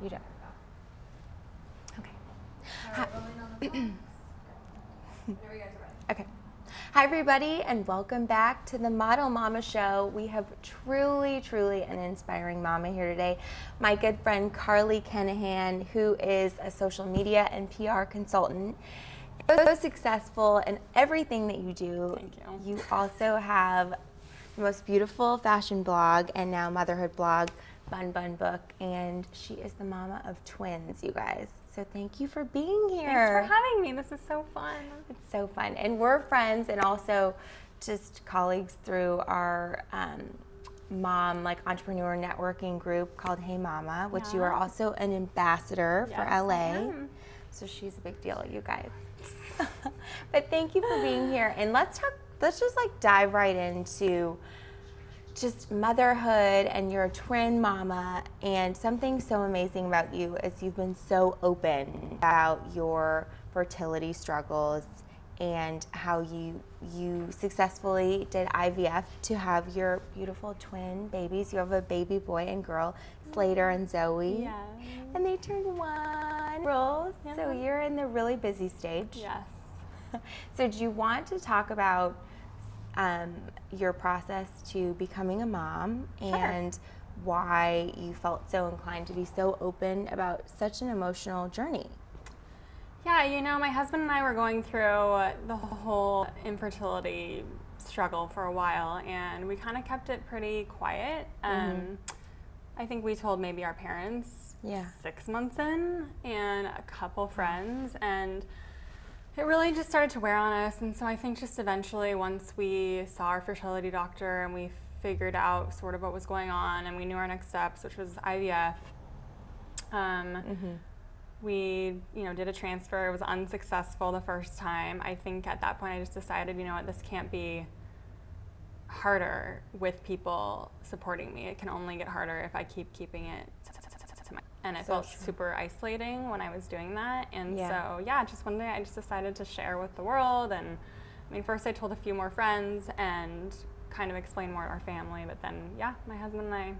You don't. Okay. Okay. Hi, everybody, and welcome back to the Model Mama Show. We have truly an inspiring mama here today. My good friend Carly Kenahan, who is a social media and PR consultant. So successful in everything that you do. Thank you. You also have the most beautiful fashion blog and now motherhood blog, Bun Bun Book, and she is the mama of twins, you guys. So thank you for being here. Thanks for having me. This is so fun. It's so fun. And we're friends and also just colleagues through our mom entrepreneur networking group called Hey Mama, which you are also an ambassador for LA. So she's a big deal, you guys. But thank you for being here. And let's just dive right into just motherhood, and you're a twin mama, and something so amazing about you is you've been so open about your fertility struggles and how you successfully did IVF to have your beautiful twin babies. You have a baby boy and girl, Slater and Zoe. Yeah. And they turned 1 year old, so you're in the really busy stage. Yes. So do you want to talk about your process to becoming a mom and why you felt so inclined to be so open about such an emotional journey? Yeah, you know, my husband and I were going through the whole infertility struggle for a while, and we kind of kept it pretty quiet. I think we told maybe our parents 6 months in and a couple friends, and it really just started to wear on us. And so I think just eventually, once we saw our fertility doctor and we figured out sort of what was going on and we knew our next steps, which was IVF, we did a transfer. It was unsuccessful the first time. I think at that point I just decided, you know what, this can't be harder with people supporting me. It can only get harder if I keeping it to my, and it felt super isolating when I was doing that. And so just one day I just decided to share with the world. And I mean, first I told a few more friends and kind of explained more to our family, but then my husband and I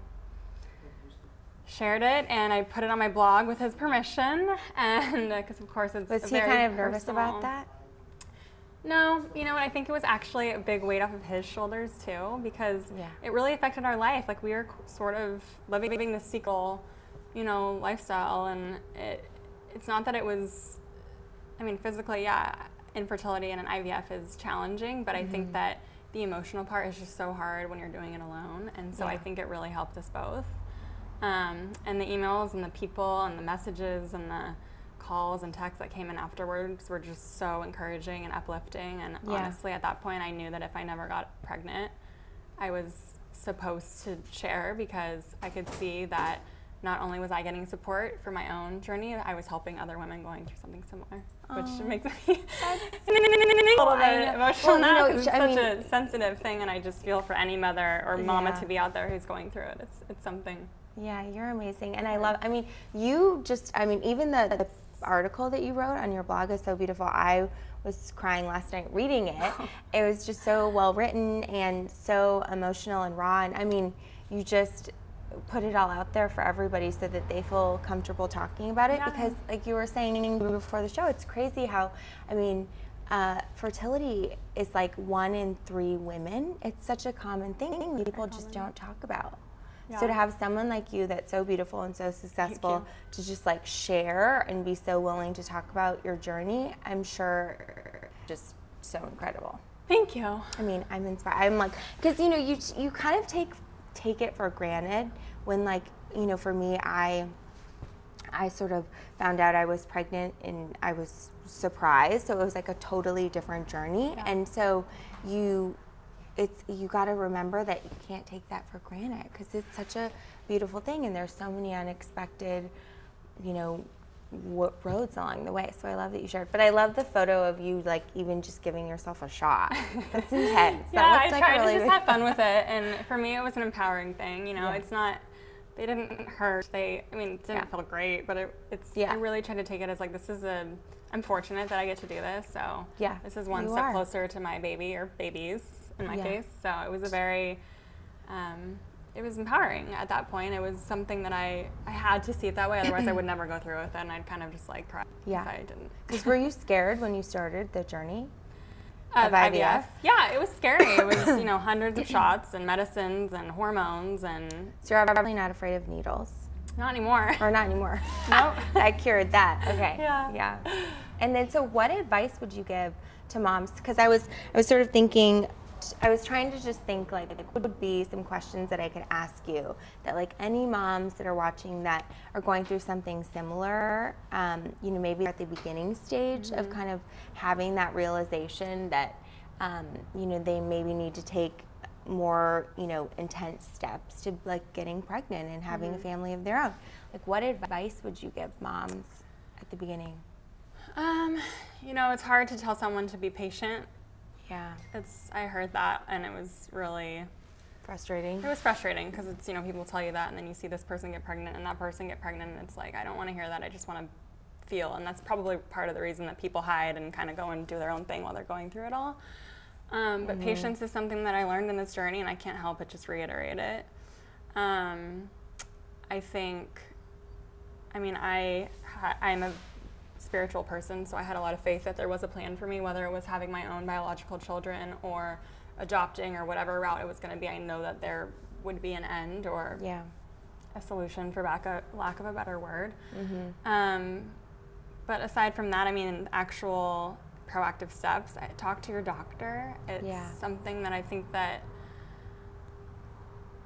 shared it, and I put it on my blog with his permission, and because of course it's was he kind of nervous about that? No, you know what, I think it was actually a big weight off of his shoulders too, because it really affected our life. Like, we were sort of living this sequel, lifestyle, and it's not that it was, I mean, physically, infertility and an IVF is challenging, but I think that the emotional part is just so hard when you're doing it alone, and so I think it really helped us both. And the emails and the people and the messages and the calls and texts that came in afterwards were just so encouraging and uplifting. And honestly, at that point, I knew that if I never got pregnant, I was supposed to share, because I could see that not only was I getting support for my own journey, I was helping other women going through something similar, which makes me a little bit emotional now, because it's such a sensitive thing, and I just feel for any mother or mama to be out there who's going through it. It's something. Yeah, you're amazing. And I love, even the article that you wrote on your blog is so beautiful. I was crying last night reading it. It was just so well written and so emotional and raw. And I mean, you just put it all out there for everybody so that they feel comfortable talking about it. Because like you were saying before the show, it's crazy how, fertility is like 1 in 3 women. It's such a common thing people just don't talk about. So to have someone like you that's so beautiful and so successful to just share and be so willing to talk about your journey, I'm sure just so incredible. Thank you. I mean, I'm inspired. I'm like, because you kind of take it for granted when for me, I sort of found out I was pregnant and I was surprised. So it was like a totally different journey. And so you got to remember that you can't take that for granted, because it's such a beautiful thing, and there's so many unexpected, roads along the way. So I love that you shared. But I love the photo of you, even just giving yourself a shot. That's intense. I tried to just have fun with it, and for me, it was an empowering thing. It's not. They didn't hurt. It didn't feel great, but I really tried to take it as I'm fortunate that I get to do this. So this is one step closer to my baby, or babies in my case. So it was a very it was empowering at that point. It was something that I had to see it that way, otherwise I would never go through with it, and I'd kind of just like cry if I didn't. Because were you scared when you started the journey of IVF? Yeah, it was scary. It was, you know, hundreds of shots and medicines and hormones and... So you're probably not afraid of needles? Not anymore. Or not anymore. Nope. I cured that. Okay. Yeah. And then, so what advice would you give to moms? Because I was sort of thinking, I was trying to just think like what would be some questions that I could ask you that like any moms that are watching that are going through something similar, you know, maybe at the beginning stage of kind of having that realization that, you know, they maybe need to take more, you know, intense steps to like getting pregnant and having a family of their own. Like what advice would you give moms at the beginning? You know, it's hard to tell someone to be patient. Yeah. I heard that, and it was really frustrating. It was frustrating because it's, you know, people tell you that, and then you see this person get pregnant and that person get pregnant, and it's like, I don't want to hear that. I just want to feel, and that's probably part of the reason that people hide and kind of go and do their own thing while they're going through it all. But patience is something that I learned in this journey, and I can't help but just reiterate it. I think, I mean, I'm a spiritual person, so I had a lot of faith that there was a plan for me, whether it was having my own biological children or adopting or whatever route it was going to be. I know that there would be an end or a solution, for lack of a better word. But aside from that, I mean, actual proactive steps, talk to your doctor. It's something that I think that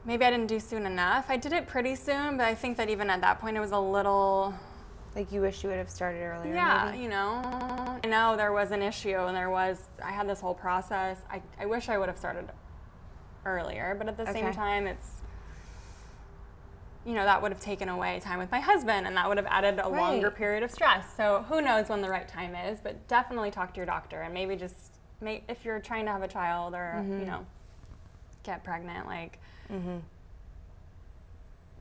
maybe I didn't do soon enough. I did it pretty soon, but I think that even at that point it was a little... Like you wish you would have started earlier, yeah, maybe? You know. I know there was an issue and I had this whole process. I wish I would have started earlier, but at the same time it's, you know, that would have taken away time with my husband and that would have added a longer period of stress. So who knows when the right time is, but definitely talk to your doctor and maybe just if you're trying to have a child or, you know, get pregnant, like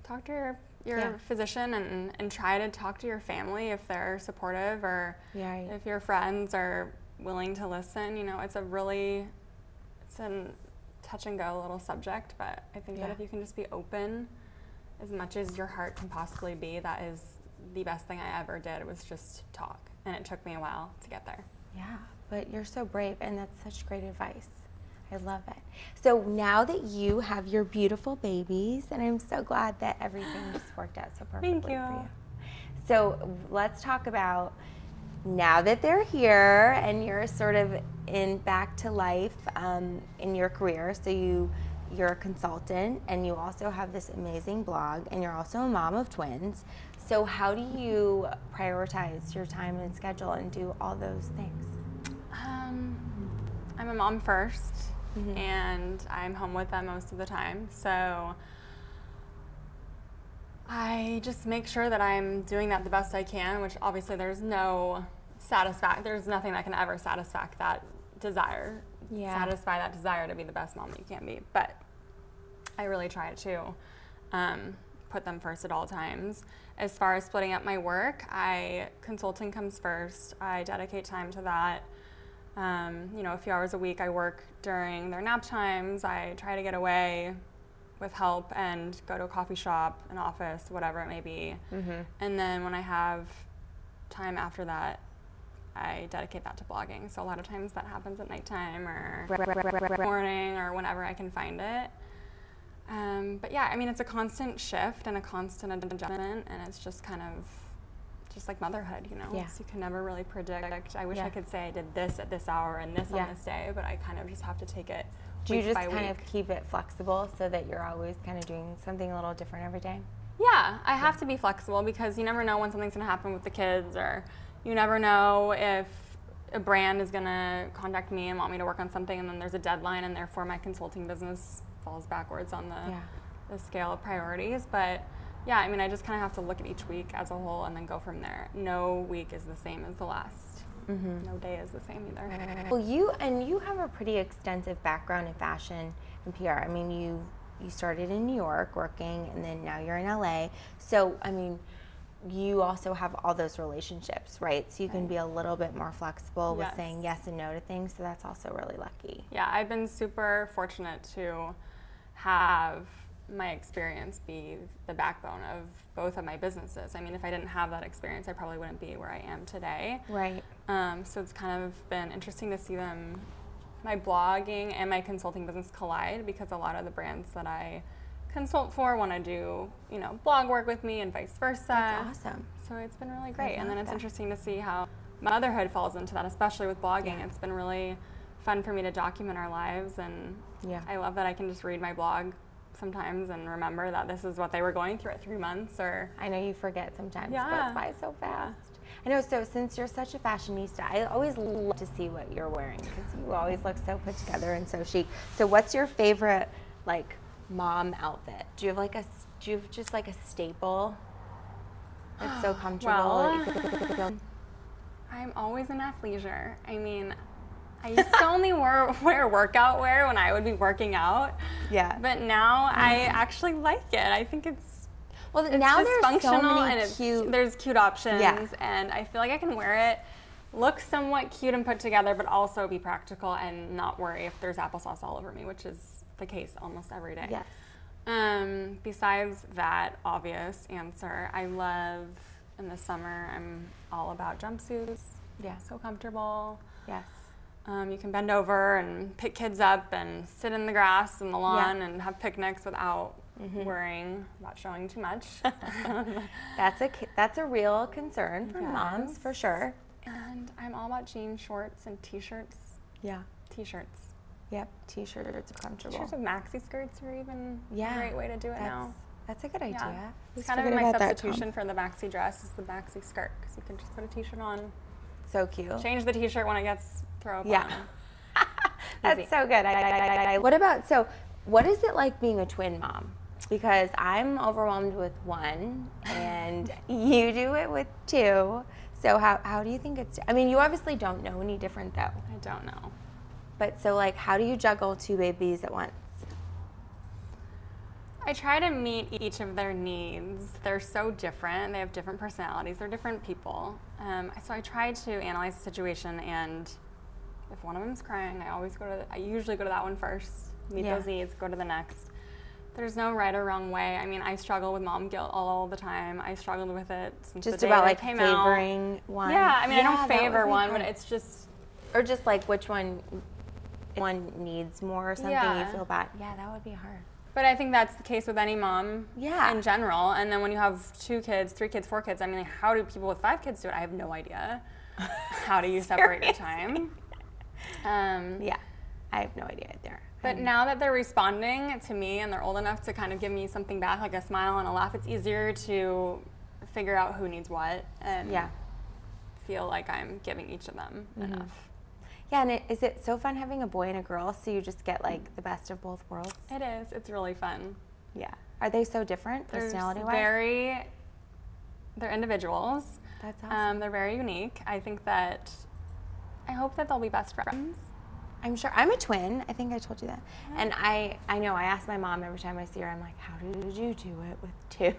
talk to your physician and try to talk to your family if they're supportive or if your friends are willing to listen. You know, it's a touch and go little subject, but I think that if you can just be open as much as your heart can possibly be, that is the best thing I ever did, was just talk. And it took me a while to get there. Yeah, but you're so brave and that's such great advice. I love it. So now that you have your beautiful babies, and I'm so glad that everything just worked out so perfectly for you. So let's talk about now that they're here and you're sort of back to life in your career. So you're a consultant and you also have this amazing blog and you're also a mom of twins. So how do you prioritize your time and schedule and do all those things? I'm a mom first. And I'm home with them most of the time. So I just make sure that I'm doing that the best I can, which obviously there's nothing that can ever satisfy that desire. Satisfy that desire to be the best mom that you can be. But I really try to put them first at all times. As far as splitting up my work, consulting comes first. I dedicate time to that. You know, a few hours a week I work during their nap times. I try to get away with help and go to a coffee shop, an office, whatever it may be. And then when I have time after that, I dedicate that to blogging. So a lot of times that happens at nighttime or morning or whenever I can find it. But yeah, I mean, it's a constant shift and a constant adjustment, and it's just kind of just like motherhood, you know. So you can never really predict. I wish I could say I did this at this hour and this on this day, but I kind of just have to take it Do you just kind of keep it flexible so that you're always kind of doing something a little different every day? Yeah, I have to be flexible because you never know when something's going to happen with the kids, or you never know if a brand is going to contact me and want me to work on something and then there's a deadline and therefore my consulting business falls backwards on the scale of priorities. But yeah, I mean, I just kind of have to look at each week as a whole and then go from there. No week is the same as the last. No day is the same either. Well, you have a pretty extensive background in fashion and PR. I mean, you started in New York working, and then now you're in LA. So, I mean, you also have all those relationships, right? So you can be a little bit more flexible with saying yes and no to things. So that's also really lucky. Yeah, I've been super fortunate to have my experience be the backbone of both of my businesses. I mean, if I didn't have that experience, I probably wouldn't be where I am today. Right. So it's kind of been interesting to see them, my blogging and my consulting business collide, because a lot of the brands that I consult for want to do, you know, blog work with me and vice versa. That's awesome. So it's been really great. And then it's interesting to see how motherhood falls into that, especially with blogging. Yeah. It's been really fun for me to document our lives, and I love that I can just read my blog sometimes and remember that this is what they were going through at 3 months. Or I know you forget sometimes. Yeah. It goes by so fast. I know. So since you're such a fashionista, I always love to see what you're wearing, because you always look so put together and so chic. So what's your favorite, like, mom outfit? Do you have just like a staple that's so comfortable? Well, I'm always in athleisure. I mean, I used to only wear workout wear when I would be working out. Yeah. But now I actually like it. I think it's now just there's functional, so many and cute. There's cute options. Yeah. And I feel like I can wear it, look somewhat cute and put together, but also be practical and not worry if there's applesauce all over me, which is the case almost every day. Yes. Besides that obvious answer, I love, in the summer, I'm all about jumpsuits. Yeah. So comfortable. Yes. You can bend over and pick kids up and sit in the grass and the lawn and have picnics without worrying about showing too much. That's a real concern for moms, for sure. And I'm all about jean shorts and t-shirts. Yeah. T-shirts. Yep. T-shirts are comfortable. T-shirts with maxi skirts are even a great way to do it now. That's a good idea. Yeah. It's kind of my substitution for the maxi dress is the maxi skirt, because you can just put a t-shirt on. So cute. Change the t-shirt when it gets thrown on. That's so good. What is it like being a twin mom? Because I'm overwhelmed with one, and you do it with two. So how do you think it's, I mean, you obviously don't know any different, though. I don't know. But so, like, how do you juggle two babies at once? I try to meet each of their needs. They're so different. They have different personalities. They're different people. So I try to analyze the situation, and if one of them's crying, I usually go to that one first, meet those needs, go to the next. There's no right or wrong way. I mean, I struggle with mom guilt all the time. I struggled with it since just the day about, that like, came favoring out. one. Yeah, I mean, I don't favor one, but it's just, or just like which one needs more or something. You feel bad. Yeah, that would be hard. But I think that's the case with any mom in general. And then when you have 2 kids, 3 kids, 4 kids, I mean, like, how do people with 5 kids do it? I have no idea. How do you separate your time? Yeah, I have no idea either. But now that they're responding to me and they're old enough to kind of give me something back, like a smile and a laugh, it's easier to figure out who needs what and feel like I'm giving each of them enough. Yeah, and is it so fun having a boy and a girl, so you just get, like, the best of both worlds? It is. It's really fun. Yeah. Are they so different personality-wise? They're individuals. That's awesome. They're very unique. I hope that they'll be best friends. I'm sure. I'm a twin. I think I told you that. Yeah. And I know, I ask my mom every time I see her, I'm like, how did you do it with 2?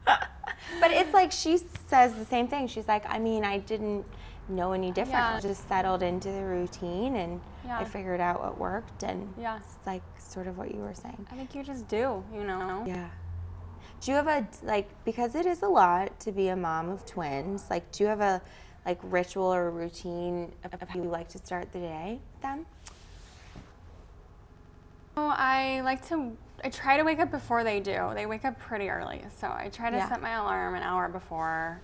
But it's like she says the same thing. She's like, I mean, I didn't know any different. I just settled into the routine, and I figured out what worked, and it's like sort of what you were saying. I think you just do, you know? Yeah. Do you have because it is a lot to be a mom of twins, like, do you have a ritual or a routine of how you like to start the day with them? Oh, I try to wake up before they do. They wake up pretty early, so I try to set my alarm an hour before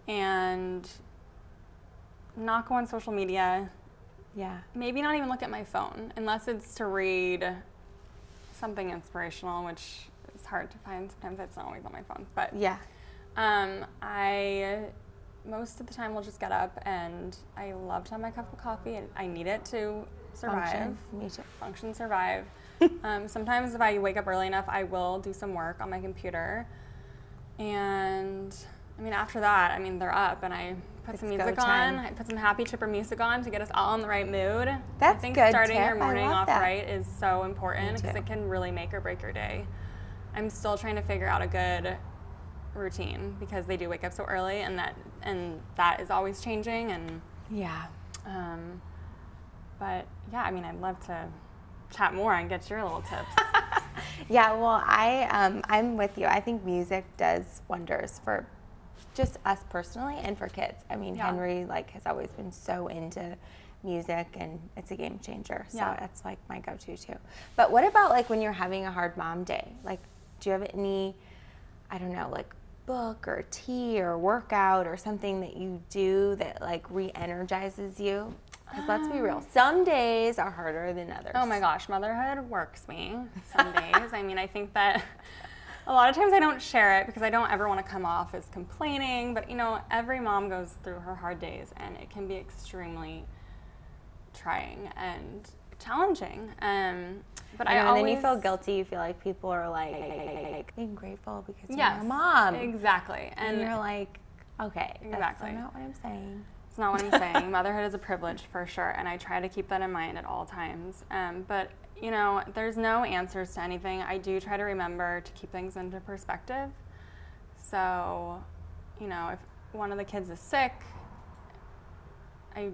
and not go on social media. Yeah. Maybe not even look at my phone unless it's to read something inspirational, which is hard to find. Sometimes it's not always on my phone, but I most of the time will just get up, and I love to have my cup of coffee, and I need it to survive. Function. Me too. Function, survive. Sometimes if I wake up early enough, I will do some work on my computer. And I mean, after that, I mean, they're up, and I put some music on. I put some happy chipper music on to get us all in the right mood. That's I think good starting tip. your morning off right is so Me important, because it can really make or break your day. I'm still trying to figure out a good routine, because they do wake up so early, and that is always changing. And but yeah, I mean, I'd love to chat more and get your little tips. Yeah, well, I'm with you. I think music does wonders for just us personally and for kids. I mean, Henry has always been so into music, and it's a game changer. So that's like my go-to too. But what about like when you're having a hard mom day? Like, do you have any, I don't know, like book or tea or workout or something that you do that like re-energizes you? Because let's be real, some days are harder than others. Oh my gosh, motherhood works me some days. I mean, I think that a lot of times I don't share it because I don't ever want to come off as complaining, but every mom goes through her hard days, and it can be extremely trying and challenging. But I always, and then you feel guilty. You feel like people are like being grateful because you're a mom. Exactly. And you're like, okay, exactly. That's not what I'm saying. It's not what I'm saying. Motherhood is a privilege for sure, and I try to keep that in mind at all times. But there's no answers to anything. I do try to remember to keep things into perspective. So, if one of the kids is sick, I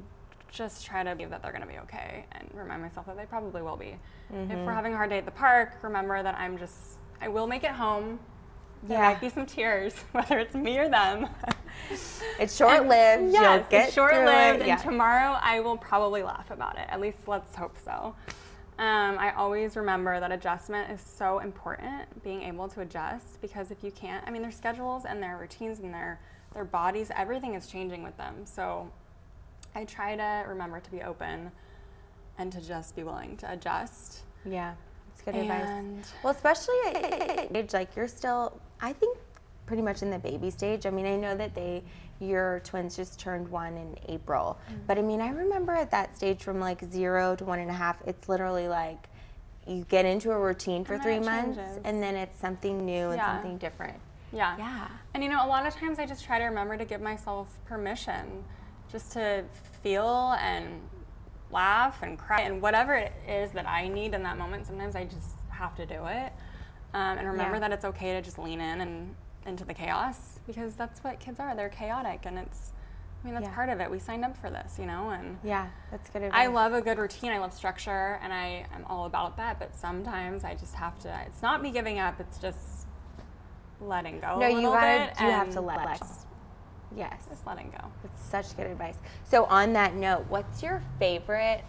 just try to believe that they're going to be okay and remind myself that they probably will be. Mm-hmm. If we're having a hard day at the park, remember that I will make it home. There might be some tears, whether it's me or them. It's short-lived. Yes, you'll get it's short-lived, through it. And tomorrow I will probably laugh about it. At least let's hope so. I always remember that adjustment is so important, being able to adjust, because if you can't, their schedules and their routines and their bodies, everything is changing with them. So I try to remember to be open and to just be willing to adjust. Yeah, that's good advice. Well, especially at age, like you're still, I think, pretty much in the baby stage. I know that your twins just turned 1 in April. Mm-hmm. But I remember at that stage from like 0 to 1.5, it's literally like you get into a routine for 3 months and then it's something new and something different. Yeah. And a lot of times I just try to remember to give myself permission just to feel and laugh and cry and whatever it is that I need in that moment. Sometimes I just have to do it. And remember that it's okay to just lean in and into the chaos, because that's what kids are. They're chaotic, and that's part of it. We signed up for this, and that's good advice. I love a good routine. I love structure, and I am all about that. But sometimes I just have to. It's not me giving up. It's just letting go. No, you have to let. Yes, just letting go. It's such good advice. So on that note, what's your favorite,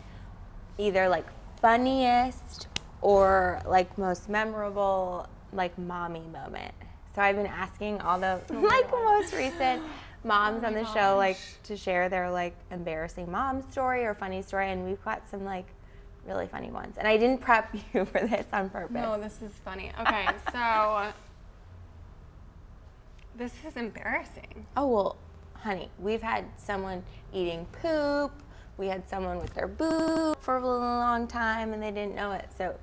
either like funniest or like most memorable like mommy moment? So I've been asking all the most recent moms on the show like to share their like embarrassing mom story or funny story, and we've got some like really funny ones. And I didn't prep you for this on purpose. No, this is funny. Okay, so this is embarrassing. Oh, well, honey, we've had someone eating poop. We had someone with their boob for a long time and they didn't know it. So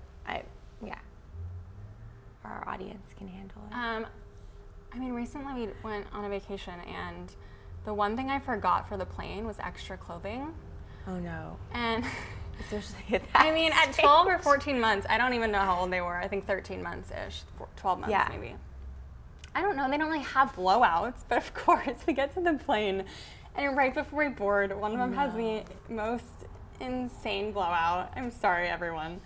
our audience can handle it. Recently we went on a vacation, and the one thing I forgot for the plane was extra clothing. Oh no. And especially at that at 12 or 14 months, I don't even know how old they were. I think 13 months-ish, 12 months maybe. I don't know, they don't really have blowouts, but of course we get to the plane, and right before we board, one of them has the most insane blowout. I'm sorry, everyone.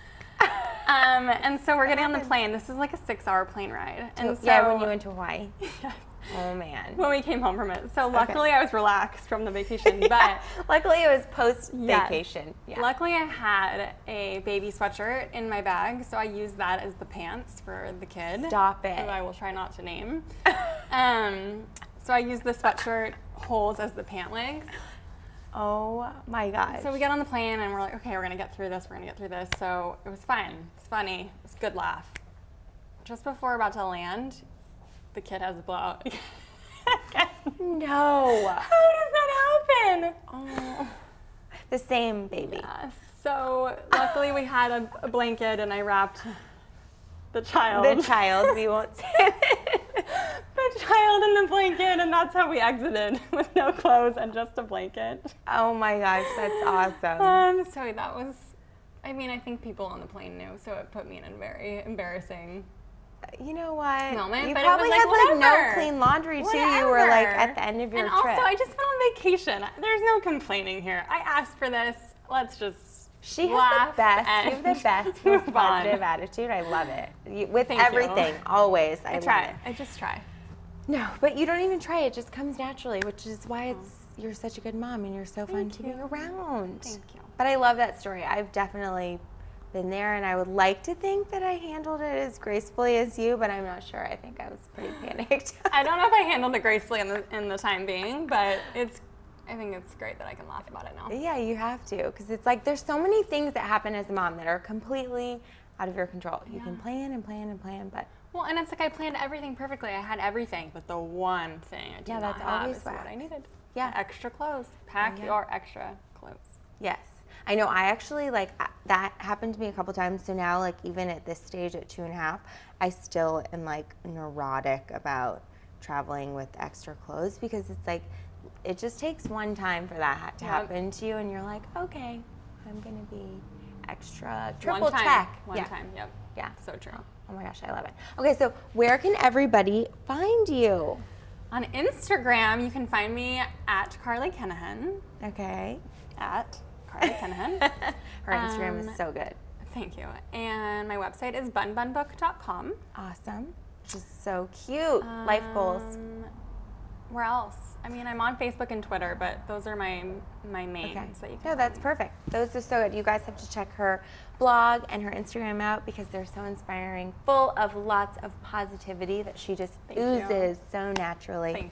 And so we're getting on the plane. This is like a 6-hour plane ride. And when you went to Hawaii. Yes. Oh man. When we came home from it. So luckily I was relaxed from the vacation, but luckily it was post-vacation. Yes. Yeah. Luckily I had a baby sweatshirt in my bag, so I used that as the pants for the kid. Stop it. Who I will try not to name. So I used the sweatshirt holes as the pant legs. Oh my gosh. So we get on the plane and we're like, okay, we're going to get through this. So it was fine. It's funny. It's a good laugh. Just before we're about to land, the kid has a blowout. No. How does that happen? Oh. The same baby. Yeah. So luckily we had a blanket, and I wrapped the child. We won't say it. The child in the blanket, and that's how we exited, with no clothes and just a blanket. Oh my gosh, that's awesome. So that was, I think people on the plane knew, so it put me in a very embarrassing you know what? moment. You but probably it was had no clean laundry too. You were like at the end of your trip. And also, I just went on vacation. There's no complaining here. I asked for this. Let's just She has the best. You have the best, most positive attitude. I love it. With everything, always. I try. I just try. No, but you don't even try. It just comes naturally, which is why you're such a good mom and you're so fun to be around. Thank you. But I love that story. I've definitely been there, and I would like to think that I handled it as gracefully as you, but I'm not sure. I think I was pretty panicked. I don't know if I handled it gracefully in the time being, but I think it's great that I can laugh about it now. Yeah, you have to, because it's like there's so many things that happen as a mom that are completely out of your control. You can plan and plan and plan, but well, and it's like I planned everything perfectly. I had everything, but the one thing I did not have is what I needed. Yeah, extra clothes. Pack your extra clothes. Yes, I know. I actually that happened to me a couple times. So now, even at this stage, at 2.5, I still am neurotic about traveling with extra clothes because it's it just takes one time for that to happen to you, and you're like, okay, I'm gonna be extra, triple check. One time, yep. Yeah. So true. Oh my gosh, I love it. Okay, so where can everybody find you? On Instagram, you can find me at Carly Kennahan. Okay. At Carly Kennahan. Her Instagram is so good. Thank you. And my website is bunbunbook.com. Awesome. Which is so cute. Life goals. Where else? I mean, I'm on Facebook and Twitter, but those are my mains that you can. No, that's perfect. Those are so good. You guys have to check her blog and her Instagram out because they're so inspiring, full of lots of positivity that she just oozes so naturally.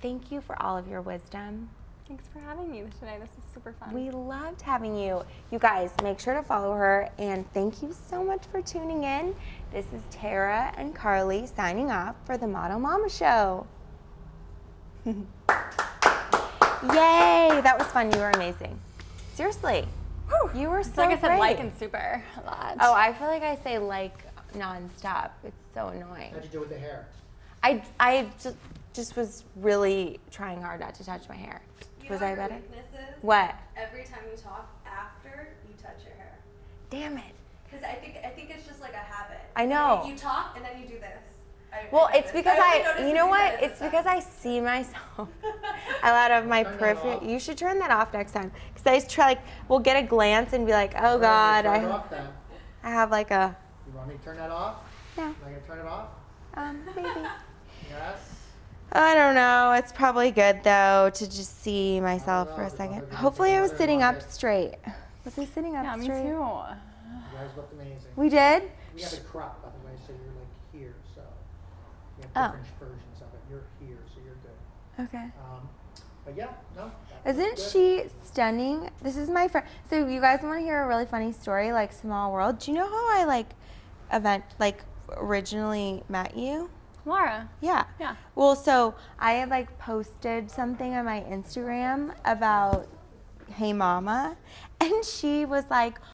Thank you for all of your wisdom. Thanks for having me today. This is super fun. We loved having you. You guys, make sure to follow her, and thank you so much for tuning in. This is Tara and Carly signing off for the Model Mama Show. Yay! That was fun. You were amazing. Seriously. Whew. You were so great. I said great. and super a lot. Oh, I feel like I say nonstop. It's so annoying. How'd you do with the hair? I just was really trying hard not to touch my hair. Was I better? What? Every time you talk after you touch your hair. Damn it. Because I think it's just like a habit. I know. You talk and then you do this. Well, it's because you know what? It's because I see myself out of my peripheral. You should turn that off next time. Because I just try, we'll get a glance and be like, oh God, I have a. You want me to turn that off? No. Am I going to turn it off? Maybe. Yes. I don't know. It's probably good though to just see myself for a second. Hopefully I was sitting up straight. Was I sitting up straight? Yeah, me too. You guys looked amazing. We did? We have it cropped, by the way, so you're here, so we have different versions of it. You're here, so you're good. Okay. But yeah, no. Isn't she stunning? This is my friend. So you guys want to hear a really funny story, Small World? Do you know how I originally met you? Laura. Yeah. Yeah. Well, so I had posted something on my Instagram about Hey Mama, and she was like,